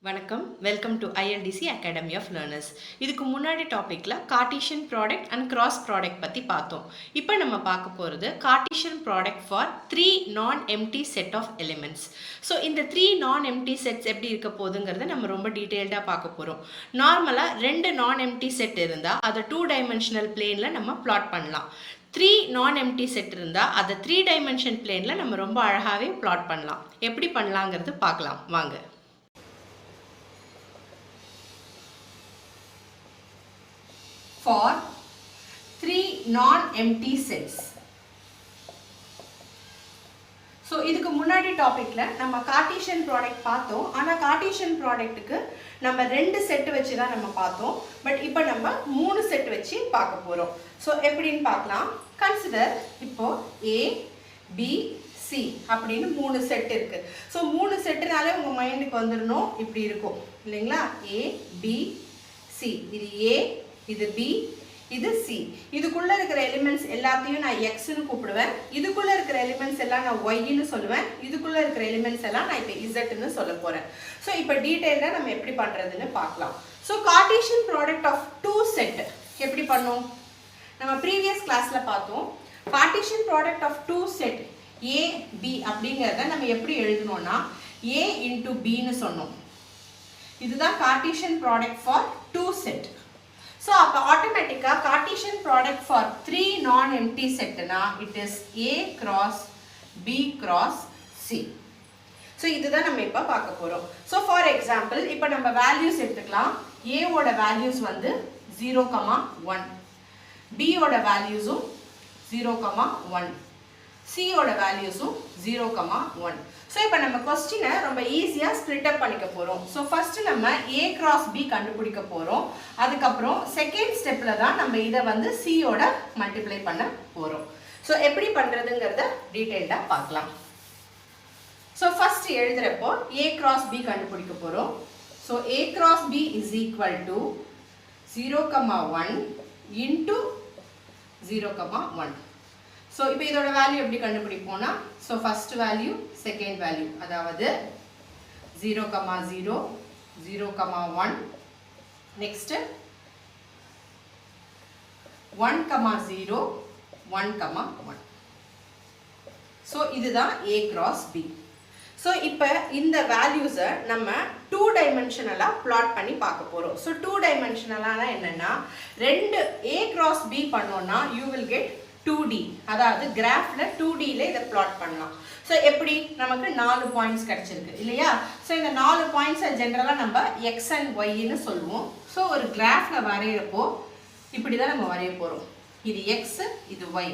வணக்கம் welcome to ILTC academy of learners. இதுக்கு முன்னாடி டாப்பிக்கில் Cartesian product and cross product பற்றி பார்த்தோம். இப்போ நம்ம பார்க்க போகிறது Cartesian product for 3 non empty set of elements. So இந்த 3 நான் எம்டி செட்ஸ் எப்படி இருக்க போகுதுங்கிறத நம்ம ரொம்ப டீட்டெயில்டாக பார்க்க போகிறோம். நார்மலாக 2 நான் எம்டி செட் இருந்தால் அதை 2 டைமென்ஷனல் பிளேனில் நம்ம பிளாட் பண்ணலாம். 3 நான் எம்டி செட் இருந்தால் அதை 3 டைமென்ஷன் பிளேனில் நம்ம ரொம்ப அழகாகவே பிளாட் பண்ணலாம். எப்படி பண்ணலாங்கிறது பார்க்கலாம் வாங்க. For 3 non-empty sets. ஸோ இதுக்கு முன்னாடி டாப்பிக்கில் நம்ம கார்ட்டீசியன் ப்ராடக்ட் பார்த்தோம். ஆனால் கார்ட்டீசியன் ப்ராடக்ட்டுக்கு நம்ம 2 செட்டு வச்சு தான் நம்ம பார்த்தோம். பட் இப்போ நம்ம 3 செட் வச்சு பார்க்க போகிறோம். ஸோ எப்படின்னு பார்க்கலாம். கன்சிடர் இப்போ A, B, C அப்படின்னு 3 செட் இருக்குது. ஸோ 3 செட்டுனாலே உங்கள் மைண்டுக்கு வந்துடணும், இப்படி இருக்கும் இல்லைங்களா? A, B, C. இது A, இது B, இது C. இதுக்குள்ள இருக்கிற எலிமெண்ட்ஸ் எல்லாத்தையும் நான் Xன்னு கூப்பிடுவேன். இதுக்குள்ள இருக்கிற எலிமெண்ட்ஸ் எல்லாம் நான் Yன்னு சொல்லுவேன். இதுக்குள்ள இருக்கிற எலிமெண்ட்ஸ் எல்லாம் நான் இப்போ Zன்னு சொல்ல போறேன். ஸோ இப்போ டீடைல்டா நம்ம எப்படி பண்றதுன்னு பார்க்கலாம். So cartesian product of 2 set எப்படி பண்ணோம்? நம்ம ப்ரீவியஸ் கிளாஸ்ல பார்த்தோம். Cartesian product of 2 set A, B அப்படிங்கறத நம்ம எப்படி எழுதணும்னா A into Bன்னு சொன்னோம். இதுதான் Cartesian product for 2 set. So, automatically Cartesian product for 3 non-empty set na it is A cross B cross C. So, இதுதான் நம்ம இப்ப பார்க்க போறோம். So, for example, இப்ப நம்ம values எடுத்துக்கலாம். A ஓட values வந்து 0,1. B ஓட values 0,1. C ஓட values 0,1. So, இப்போ நம்ம கொஸ்டினை ரொம்ப ஈஸியாக ஸ்ப்ளிட் அப் பண்ணிக்க போகிறோம். ஸோ ஃபஸ்ட்டு நம்ம A கிராஸ் B கண்டுபிடிக்க போகிறோம். அதுக்கப்புறம் செகண்ட் ஸ்டெப்பில் தான் நம்ம இதை வந்து சியோட மல்டிப்ளை பண்ண போகிறோம். ஸோ எப்படி பண்ணுறதுங்கிறத டீட்டெயில்டாக பார்க்கலாம். ஸோ ஃபஸ்ட்டு எழுதுகிறப்போ A கிராஸ் B கண்டுபிடிக்க போகிறோம். So A cross B is equal to 0,1 into 0,1. So இப்போ இதோட வேல்யூ எப்படி கண்டுபிடிப்போம்னா, so first value second value, அதாவது 0,0 0,1 நெக்ஸ்ட்டு 1,0 1,1. ஸோ இதுதான் A கிராஸ் B. ஸோ இப்போ இந்த வேல்யூஸை நம்ம 2 டைமென்ஷனலாக பிளாட் பண்ணி பார்க்க போகிறோம். ஸோ 2 டைமென்ஷனலாக என்னென்னா, 2 A கிராஸ் B பண்ணோன்னா யூ வில் கெட் 2D, அதாவது கிராஃப்ல 2Dல இதை பிளாட் பண்ணலாம். ஸோ எப்படி நமக்கு 4 பாயிண்ட்ஸ் கிடைச்சிருக்கு இல்லையா? ஸோ இந்த 4 பாயிண்ட்ஸை ஜென்ரலாக நம்ம X அண்ட் Yன்னு சொல்லுவோம். ஸோ ஒரு கிராஃப்ல வரைகிறப்போ இப்படி தான் நம்ம வரைய போகிறோம். இது X, இது Y,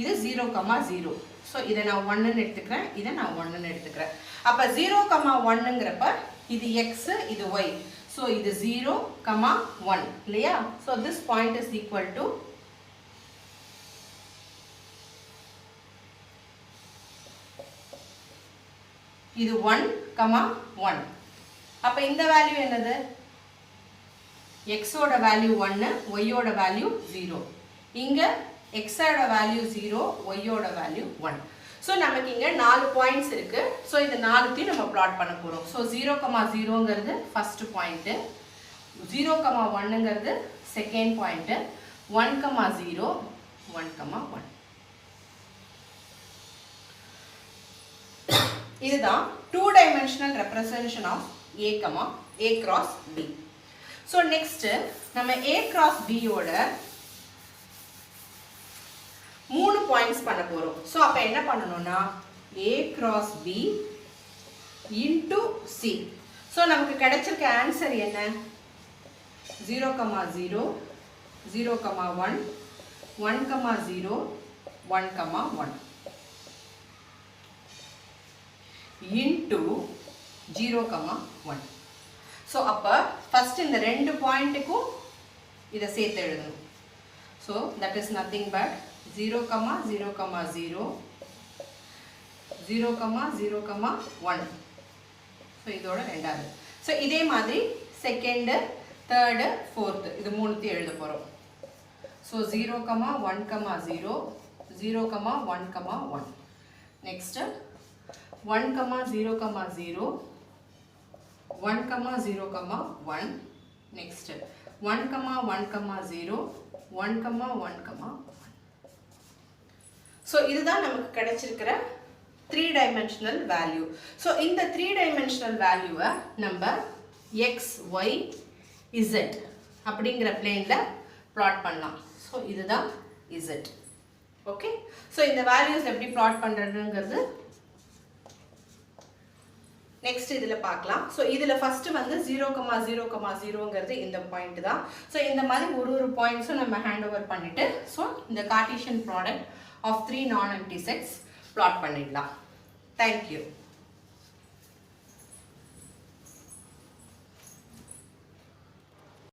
இது 0,0. ஸோ இதை நான் 1ன்னு எடுத்துக்கிறேன், இதை நான் 1ன்னு எடுத்துக்கிறேன். அப்போ 0,1ங்கிறப்ப இது X, இது Y. ஸோ இது 0,1 இல்லையா? So this point is equal to இது 1,1. அப்ப இந்த வேல்யூ என்னது? X ஓட வேல்யூ 1, Y ஓட வேல்யூ 0. இங்க X ஓட வேல்யூ 0, Y ஓட வேல்யூ 1. ஸோ நமக்கு இங்க 4 பாயிண்ட்ஸ் இருக்கு. ஸோ இது 4த்தையும் நம்ம பிளாட் பண்ண போறோம். ஸோ 0,0ங்கிறது ஃபர்ஸ்ட் பாயிண்ட், 0,1ங்கிறது செகண்ட் பாயிண்ட், 1,0 1,1. இதுதான் 2 dimensional representation of A cross B. So next நம்ம A கிராஸ் B யோட 3 பாயிண்ட்ஸ் பண்ண போறோம். ஸோ அப்ப என்ன பண்ணணும்னா A cross B into C. So நமக்கு கிடைச்சிருக்க ஆன்சர் என்ன? 0,0 0,1 1,0 1,1 into 0,1. ஸோ அப்போ ஃபர்ஸ்ட் இந்த 2 பாயிண்ட்டுக்கும் இதை சேர்த்து எழுதணும். So that is nothing but 0,0,0 0,0,1. So இதோட ரெண்டாவது. ஸோ இதே மாதிரி செகண்டு, தேர்டு, ஃபோர்த்து இது 3த்தையும் எழுத போகிறோம். ஸோ 0,1,0 0,1,1. நெக்ஸ்ட்டு 1,0,0 1, 0, 1. Next 1, 1, 0, 1, 1, 1. So இதுதான் நமக்கு கிடைச்சிருக்கிற 3-dimensional value. So இந்த 3-dimensional value நம்ம x, y, z அப்படிங்கிற பிளேன்ல plot பண்ணலாம். So இதுதான் z. Okay? So இந்த values எப்படி plot பண்றதுங்கிறது நெக்ஸ்ட் இதில் பார்க்கலாம். ஸோ இதில் ஃபஸ்ட்டு வந்து 0, 0, 0ங்கிறது இந்த பாயிண்ட் தான். ஸோ இந்த மாதிரி ஒரு பாயிண்ட்ஸும் நம்ம ஹேண்ட் ஓவர் பண்ணிவிட்டு ஸோ இந்த Cartesian product of 3 non empty sets plot பண்ணிடலாம். தேங்க்யூ.